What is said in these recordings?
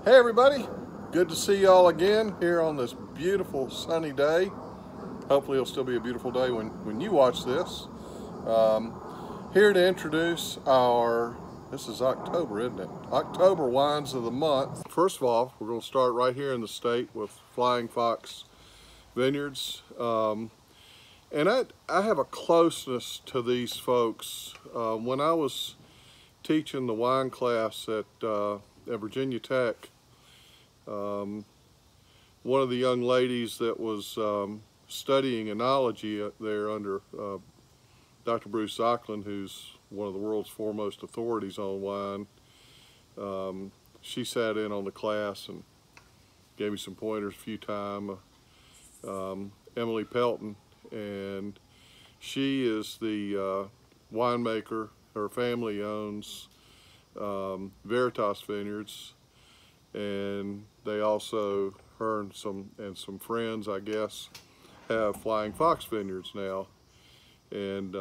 Hey everybody, good to see y'all again here on this beautiful sunny day. Hopefully it'll still be a beautiful day when you watch this. Here to introduce this is October, isn't it? October wines of the month. First of all, we're going to start right here in the state with Flying Fox Vineyards. And I have a closeness to these folks. When I was teaching the wine class at Virginia Tech, one of the young ladies that was studying enology there under Dr. Bruce Auckland, who's one of the world's foremost authorities on wine, she sat in on the class and gave me some pointers a few times. Emily Pelton, and she is the winemaker. Her family owns Veritas Vineyards, and they also, her and some friends, I guess, have Flying Fox Vineyards now, and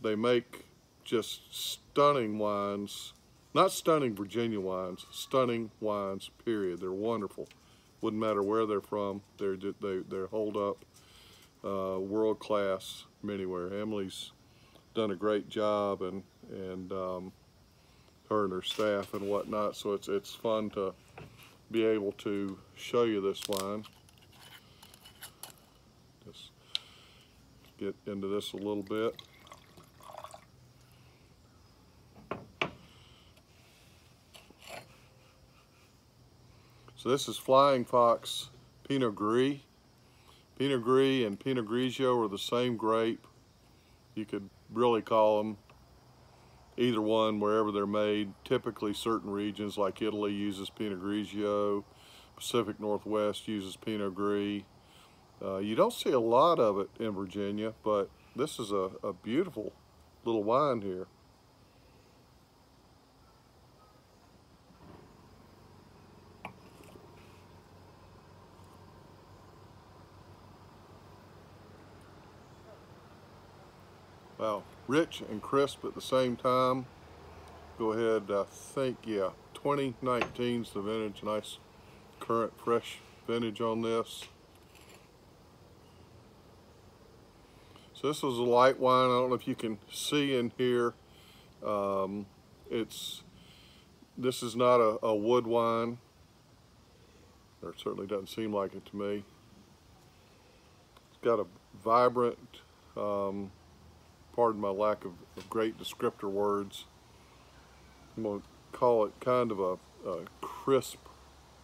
they make just stunning wines. Not stunning Virginia wines, stunning wines, period. They're wonderful. Wouldn't matter where they're from. They hold up world class anywhere. Emily's done a great job, and her and her staff and whatnot. So it's fun to be able to show you this wine. Just get into this a little bit. So this is Flying Fox Pinot Gris. Pinot Gris and Pinot Grigio are the same grape. You could really call them either one wherever they're made. Typically certain regions like Italy uses Pinot Grigio, Pacific Northwest uses Pinot Gris. You don't see a lot of it in Virginia, but this is a beautiful little wine here. Wow, rich and crisp at the same time. Go ahead, I think, yeah, 2019's the vintage. Nice current fresh vintage on this. So this is a light wine. I don't know if you can see in here. This is not a wood wine, or it certainly doesn't seem like it to me. It's got a vibrant, pardon my lack of great descriptor words, I'm going to call it kind of a crisp,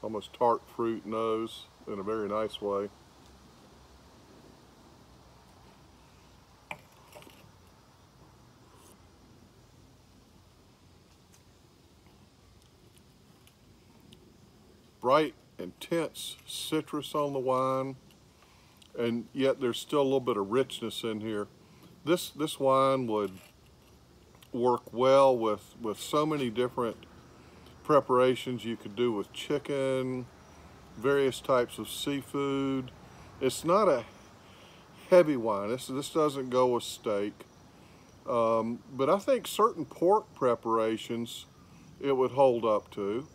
almost tart fruit nose in a very nice way. Bright, intense citrus on the wine, and yet there's still a little bit of richness in here. This wine would work well with so many different preparations you could do with chicken, various types of seafood. It's not a heavy wine. This doesn't go with steak, but I think certain pork preparations it would hold up to.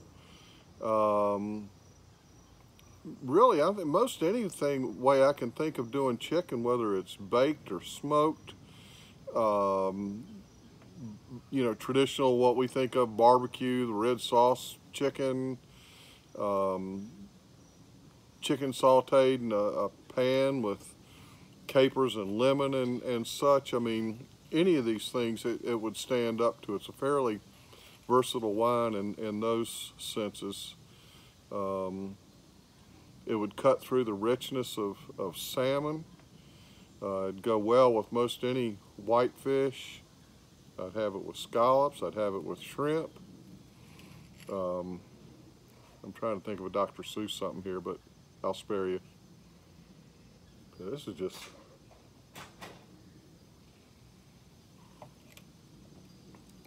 Really, I think most anything way I can think of doing chicken, whether it's baked or smoked, you know, traditional, what we think of barbecue, the red sauce chicken, chicken sauteed in a pan with capers and lemon and such. I mean, any of these things, it would stand up to. It's a fairly versatile wine in those senses. It would cut through the richness of salmon. It'd go well with most any whitefish. I'd have it with scallops. I'd have it with shrimp. I'm trying to think of a Dr. Seuss something here, but I'll spare you. This is just,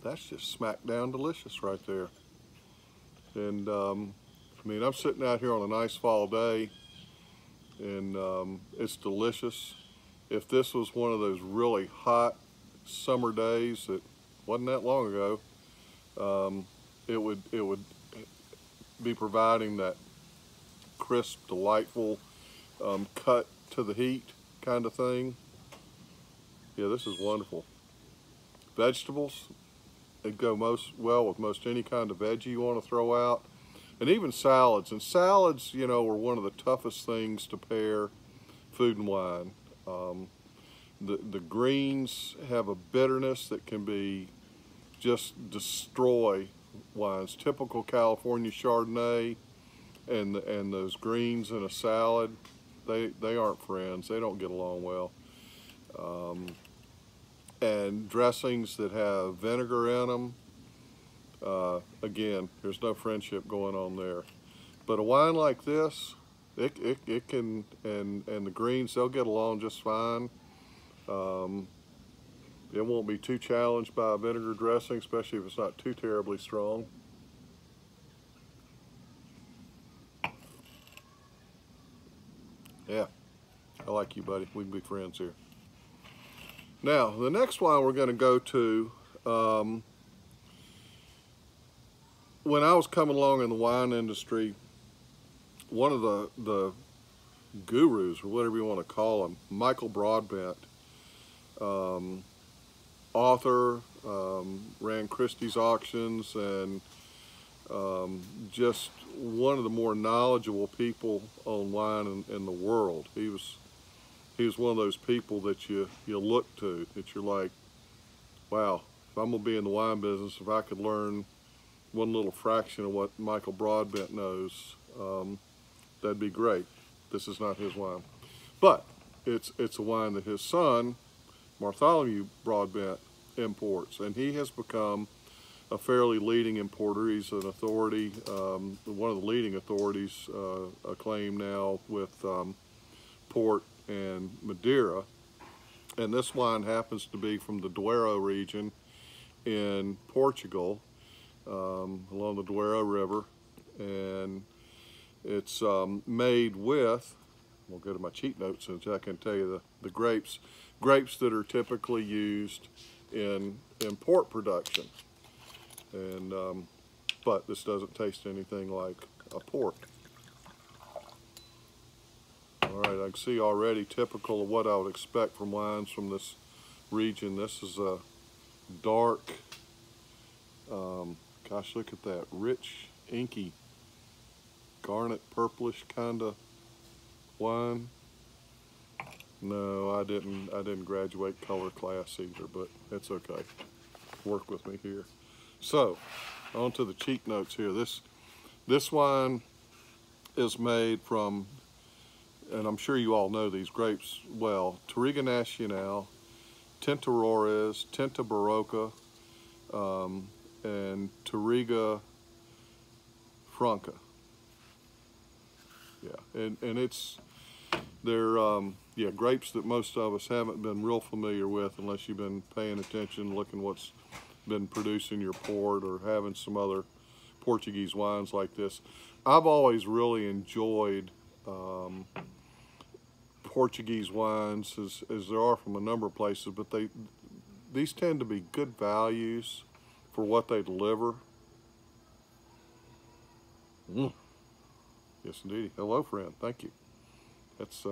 that's just smack down delicious right there. And I mean, I'm sitting out here on a nice fall day, and it's delicious. If this was one of those really hot summer days that wasn't that long ago, it would be providing that crisp, delightful cut to the heat kind of thing. Yeah, this is wonderful. Vegetables, it go most well with most any kind of veggie you want to throw out, and even salads. And salads, you know, are one of the toughest things to pair food and wine. The greens have a bitterness that can be just destroy wines. Typical California Chardonnay and those greens in a salad, they aren't friends. They don't get along well. And dressings that have vinegar in them, again, there's no friendship going on there. But a wine like this, it can, and the greens, they'll get along just fine. It won't be too challenged by a vinegar dressing, especially if it's not too terribly strong. Yeah, I like you, buddy. We can be friends here. Now, the next wine we're going to go to, when I was coming along in the wine industry, one of the gurus, or whatever you want to call him, Michael Broadbent, author, ran Christie's auctions, and just one of the more knowledgeable people on wine in the world. He was one of those people that you look to, that you're like, wow, if I'm gonna be in the wine business, if I could learn one little fraction of what Michael Broadbent knows, that'd be great. This is not his wine, but it's a wine that his son, Bartholomew Broadbent, imports, and he has become a fairly leading importer. He's an authority, one of the leading authorities, acclaimed now with port and Madeira. And this wine happens to be from the Duoro region in Portugal, along the Duoro River, and it's made with, we'll go to my cheat notes so I can tell you the grapes that are typically used in port production. And but this doesn't taste anything like a port. All right, I can see already typical of what I would expect from wines from this region. This is a dark, gosh, look at that, rich, inky, garnet, purplish kind of wine. No, I didn't graduate color class either, but it's okay. Work with me here. So, on to the cheat notes here. This wine is made from, and I'm sure you all know these grapes well, Touriga Nacional, Tinta Roriz, Tinta Barroca, and Touriga Franca. Yeah, and they're grapes that most of us haven't been real familiar with unless you've been paying attention, looking what's been producing your port or having some other Portuguese wines like this. I've always really enjoyed Portuguese wines as there are from a number of places, but these tend to be good values for what they deliver. Yes, indeed. Hello, friend. Thank you. That's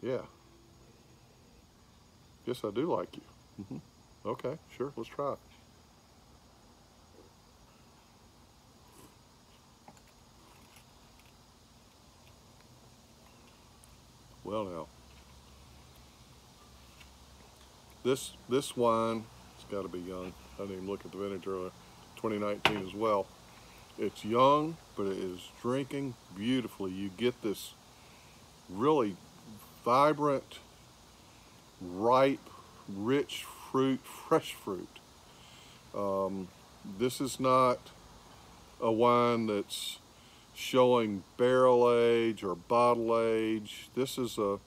yeah. Yes, I do like you. Okay, sure. Let's try it. Well, now, this wine, it's got to be young. I didn't even look at the vintage earlier. 2019 as well. It's young, but it is drinking beautifully. You get this really vibrant, ripe, rich fruit, fresh fruit. This is not a wine that's showing barrel age or bottle age. This is a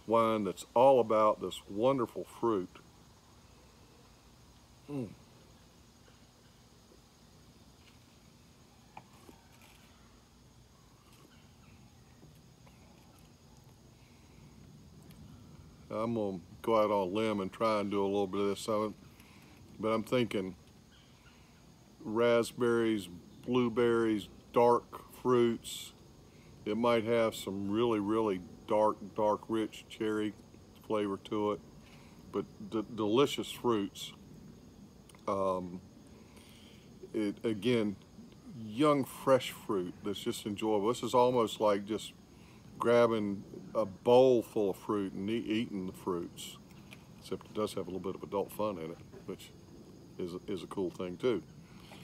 wine that's all about this wonderful fruit. I'm gonna go out on a limb and try and do a little bit of this, but I'm thinking raspberries, blueberries, dark fruits. It might have some really dark, rich cherry flavor to it, but delicious fruits. It again, young fresh fruit that's just enjoyable. This is almost like just grabbing a bowl full of fruit and eating the fruits, except it does have a little bit of adult fun in it, which is a cool thing too.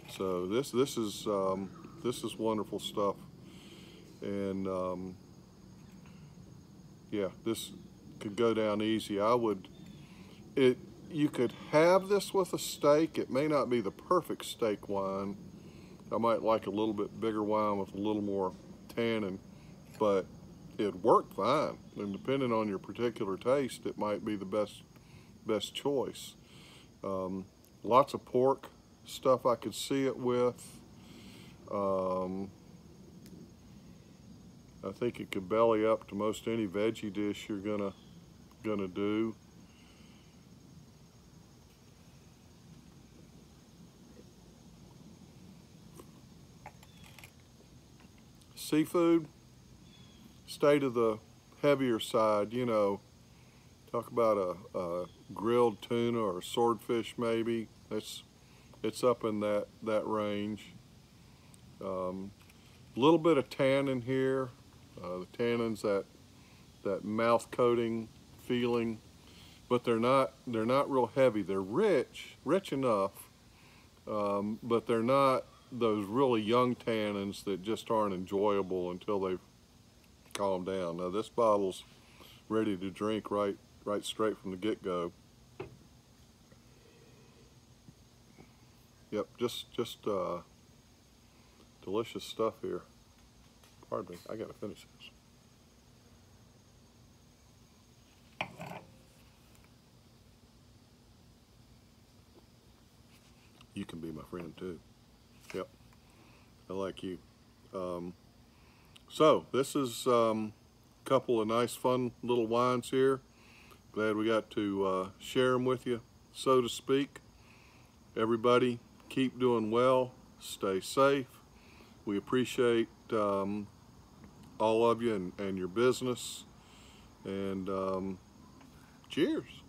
So this is wonderful stuff, and yeah, this could go down easy. You could have this with a steak. It may not be the perfect steak wine. I might like a little bit bigger wine with a little more tannin, but it worked fine. And depending on your particular taste, it might be the best choice. Lots of pork stuff I could see it with. I think it could belly up to most any veggie dish you're gonna do. Seafood, stay to the heavier side, you know. Talk about a grilled tuna or swordfish maybe. It's up in that range. A little bit of tannin here. The tannin's that mouth coating feeling, but they're not real heavy. They're rich enough, but they're not those really young tannins that just aren't enjoyable until they've calmed down. Now this bottle's ready to drink right straight from the get-go. Yep, just delicious stuff here. Pardon me, I gotta finish this. You can be my friend too. Yep, I like you. So this is a couple of nice fun little wines here. Glad we got to share them with you, so to speak. Everybody keep doing well, stay safe. We appreciate all of you and your business, and cheers.